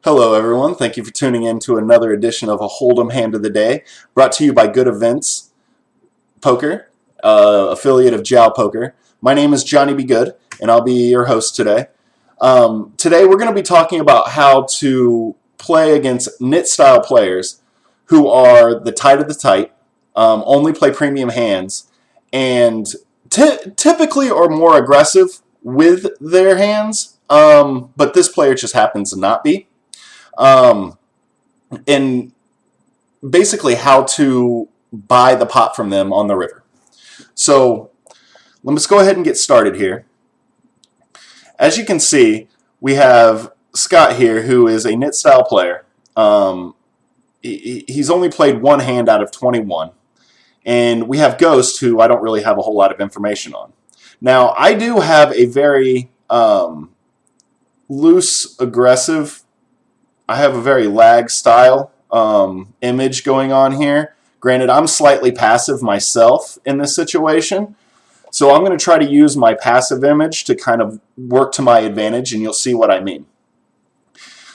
Hello everyone, thank you for tuning in to another edition of a Holdem Hand of the Day, brought to you by GoodEvents Poker, affiliate of Jow Poker. My name is Johnny B. Good, and I'll be your host today. Today we're going to be talking about how to play against nit-style players who are the tight of the tight, only play premium hands, and typically are more aggressive with their hands, but this player just happens to not be. And basically how to buy the pot from them on the river. So let's go ahead and get started here. As you can see, we have Scott here, who is a nit style player. He's only played one hand out of 21. And we have Ghost, who I don't really have a whole lot of information on. Now, I do have a very loose, aggressive, I have a very lag style image going on here. Granted, I'm slightly passive myself in this situation, so I'm going to try to use my passive image to kind of work to my advantage, and you'll see what I mean.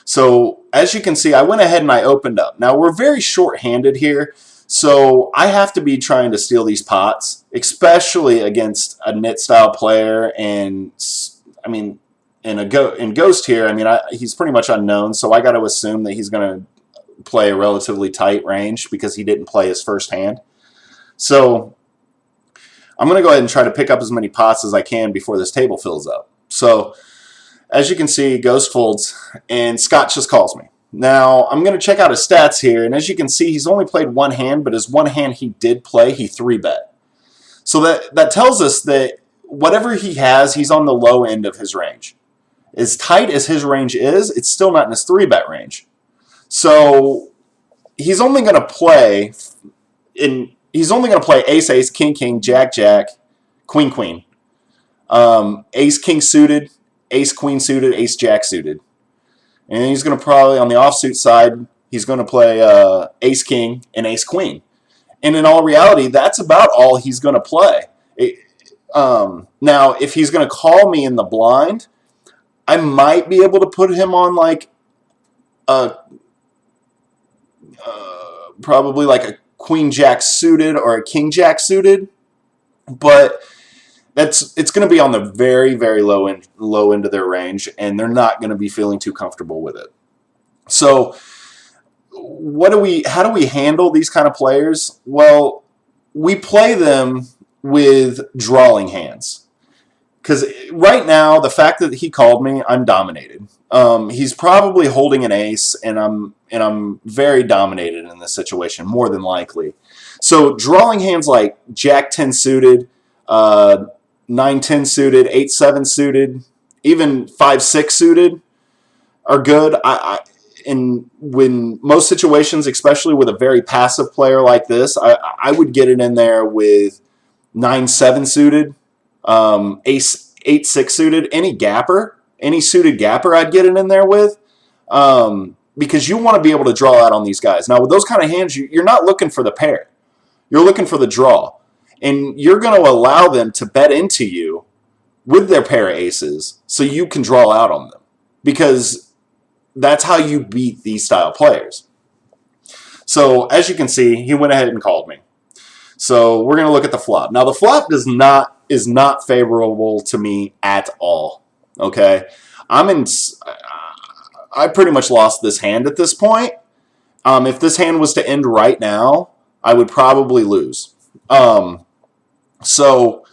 So as you can see, I went ahead and I opened up. Now we're very short-handed here, so I have to be trying to steal these pots, especially against a nit style player. And I mean, in Ghost here, I mean, he's pretty much unknown, so I got to assume that he's going to play a relatively tight range because he didn't play his first hand. So I'm going to go ahead and try to pick up as many pots as I can before this table fills up. So as you can see, Ghost folds, and Scott just calls me. Now I'm going to check out his stats here, and as you can see, he's only played one hand, but his one hand he did play, he 3-bet. So that tells us that whatever he has, he's on the low end of his range. As tight as his range is, it's still not in his 3-bet range. So he's only going to play ace ace, king king, jack jack, queen queen, ace king suited, ace queen suited, ace jack suited, and he's going to probably on the offsuit side he's going to play ace king and ace queen. And in all reality, that's about all he's going to play. Now, if he's going to call me in the blind, I might be able to put him on like a probably like a queen jack suited or a king jack suited, but it's going to be on the very, very low end of their range, and they're not going to be feeling too comfortable with it. So how do we handle these kind of players? Well, we play them with drawing hands. Because right now, the fact that he called me, I'm dominated. He's probably holding an ace, and I'm very dominated in this situation, more than likely. So drawing hands like Jack 10 suited, 9-10 suited, 8-7 suited, even 5-6 suited are good. In most situations, especially with a very passive player like this, I would get it in there with 9-7 suited. Ace 8-6 suited, any suited gapper I'd get it in there with, because you want to be able to draw out on these guys. Now with those kind of hands, you're not looking for the pair, you're looking for the draw, and you're going to allow them to bet into you with their pair of aces so you can draw out on them, because that's how you beat these style players. So as you can see, he went ahead and called me. So we're going to look at the flop. Now the flop is not favorable to me at all. Okay, I pretty much lost this hand at this point. If this hand was to end right now, I would probably lose. So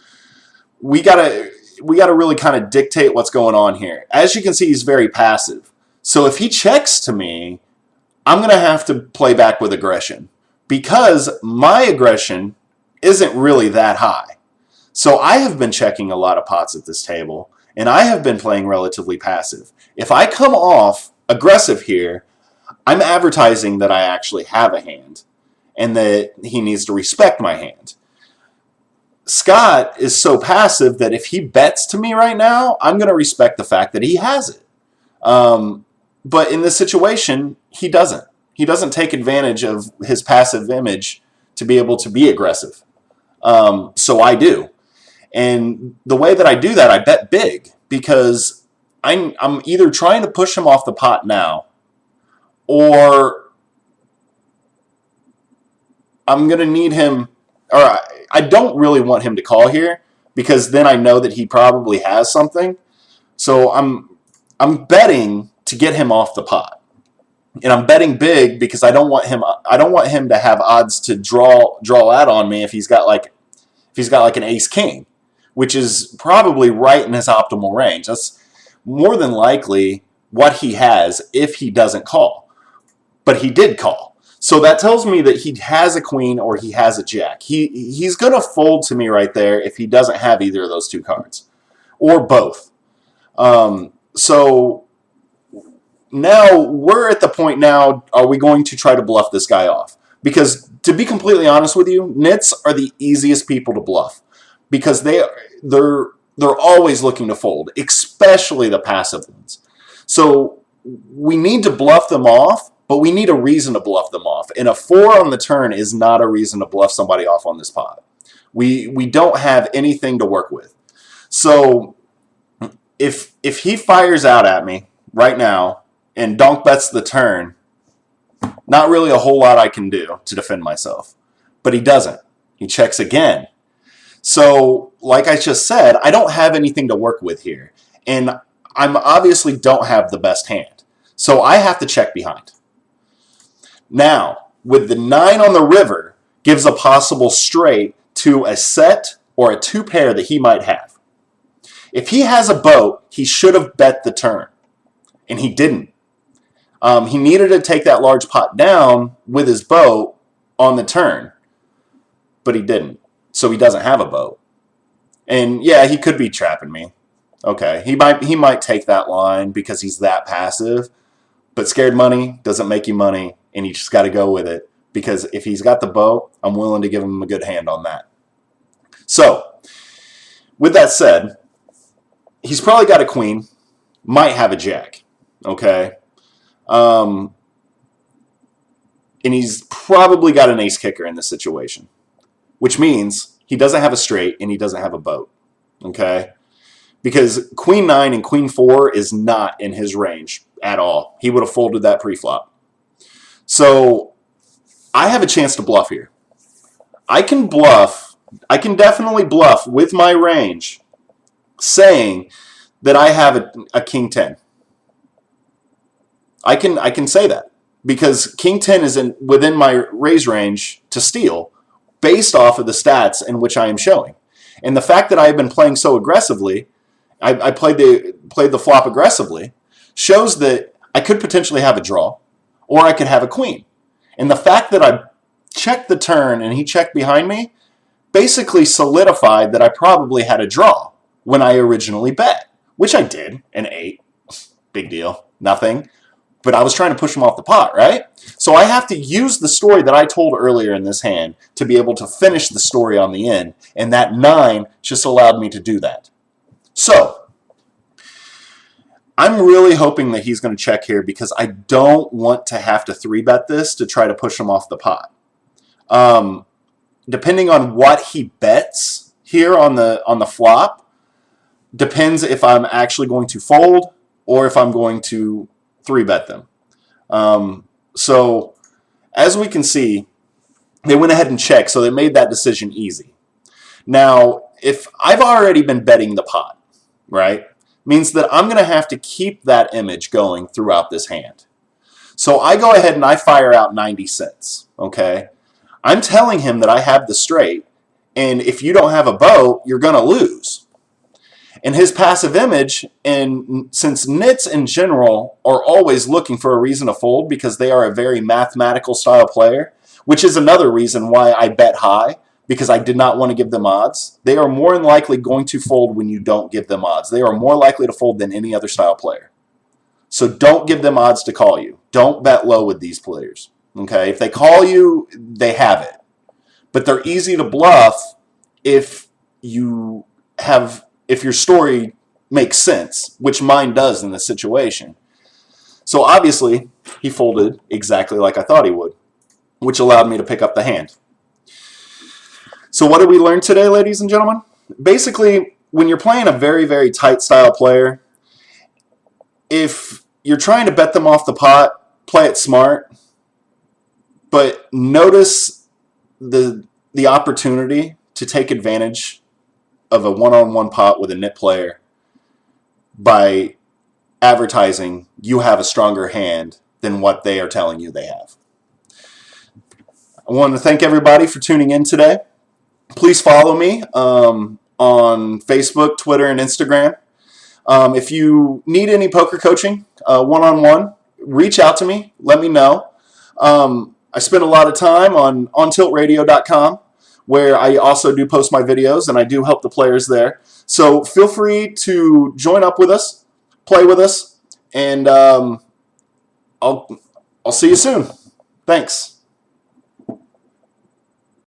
we gotta really kind of dictate what's going on here. As you can see, he's very passive. So if he checks to me, I'm going to have to play back with aggression, because my aggression isn't really that high. So I have been checking a lot of pots at this table, and I have been playing relatively passive. If I come off aggressive here, I'm advertising that I actually have a hand and that he needs to respect my hand. Scott is so passive that if he bets to me right now, I'm going to respect the fact that he has it. But in this situation, he doesn't. He doesn't take advantage of his passive image to be able to be aggressive. So I do. And the way that I do that, I bet big, because I'm either trying to push him off the pot now or I'm going to need him, or I don't really want him to call here because then I know that he probably has something. So I'm betting to get him off the pot. And I'm betting big because I don't want him to have odds to draw out on me if he's got like an ace king, which is probably right in his optimal range. That's more than likely what he has if he doesn't call. But he did call. So that tells me that he has a queen or he has a jack. He's going to fold to me right there if he doesn't have either of those two cards. Or both. So now we're at the point now, are we going to try to bluff this guy off? Because to be completely honest with you, nits are the easiest people to bluff. Because they're always looking to fold, especially the passive ones. So we need to bluff them off, but we need a reason to bluff them off. And a 4 on the turn is not a reason to bluff somebody off on this pot. We don't have anything to work with. So if he fires out at me right now and donk bets the turn, not really a whole lot I can do to defend myself. But he doesn't. He checks again. So, like I just said, I don't have anything to work with here. And I obviously don't have the best hand. So I have to check behind. Now, with the 9 on the river, gives a possible straight to a set or a 2 pair that he might have. If he has a boat, he should have bet the turn. And he didn't. He needed to take that large pot down with his boat on the turn. But he didn't. So he doesn't have a boat. And yeah, he could be trapping me. Okay, he might take that line because he's that passive. But scared money doesn't make you money, and you just got to go with it. Because if he's got the boat, I'm willing to give him a good hand on that. So, with that said, he's probably got a queen, might have a jack. Okay? And he's probably got an ace kicker in this situation. Which means he doesn't have a straight and he doesn't have a boat. Okay? Because queen 9 and queen 4 is not in his range at all. He would have folded that pre-flop. So I have a chance to bluff here. I can bluff. I can definitely bluff with my range saying that I have a king 10. I can say that because king 10 is within my raise range to steal based off of the stats in which I am showing. And the fact that I have been playing so aggressively, I played the flop aggressively, shows that I could potentially have a draw or I could have a queen. And the fact that I checked the turn and he checked behind me basically solidified that I probably had a draw when I originally bet, which I did, an 8. Big deal, nothing. But I was trying to push him off the pot, right? So I have to use the story that I told earlier in this hand to be able to finish the story on the end. And that 9 just allowed me to do that. So I'm really hoping that he's going to check here because I don't want to have to 3-bet this to try to push him off the pot. Depending on what he bets here on the flop, depends if I'm actually going to fold or if I'm going to 3-bet them. So as we can see, they went ahead and checked, so they made that decision easy. Now, if I've already been betting the pot, right, means that I'm going to have to keep that image going throughout this hand. So I go ahead and I fire out 90 cents, okay? I'm telling him that I have the straight, and if you don't have a boat, you're going to lose. And his passive image, and since nits in general are always looking for a reason to fold because they are a very mathematical style player, which is another reason why I bet high, because I did not want to give them odds. They are more than likely going to fold when you don't give them odds. They are more likely to fold than any other style player. So don't give them odds to call you. Don't bet low with these players. Okay? If they call you, they have it. But they're easy to bluff if your story makes sense, which mine does in this situation. So obviously, he folded exactly like I thought he would, which allowed me to pick up the hand. So what did we learn today, ladies and gentlemen? Basically, when you're playing a very, very tight style player, if you're trying to bet them off the pot, play it smart, but notice the opportunity to take advantage of a one-on-one pot with a nit player by advertising you have a stronger hand than what they are telling you they have. I want to thank everybody for tuning in today. Please follow me on Facebook, Twitter, and Instagram. If you need any poker coaching one-on-one, reach out to me. Let me know. I spend a lot of time on ontiltradio.com, where I also do post my videos, and I do help the players there. So feel free to join up with us, play with us, and I'll see you soon. Thanks.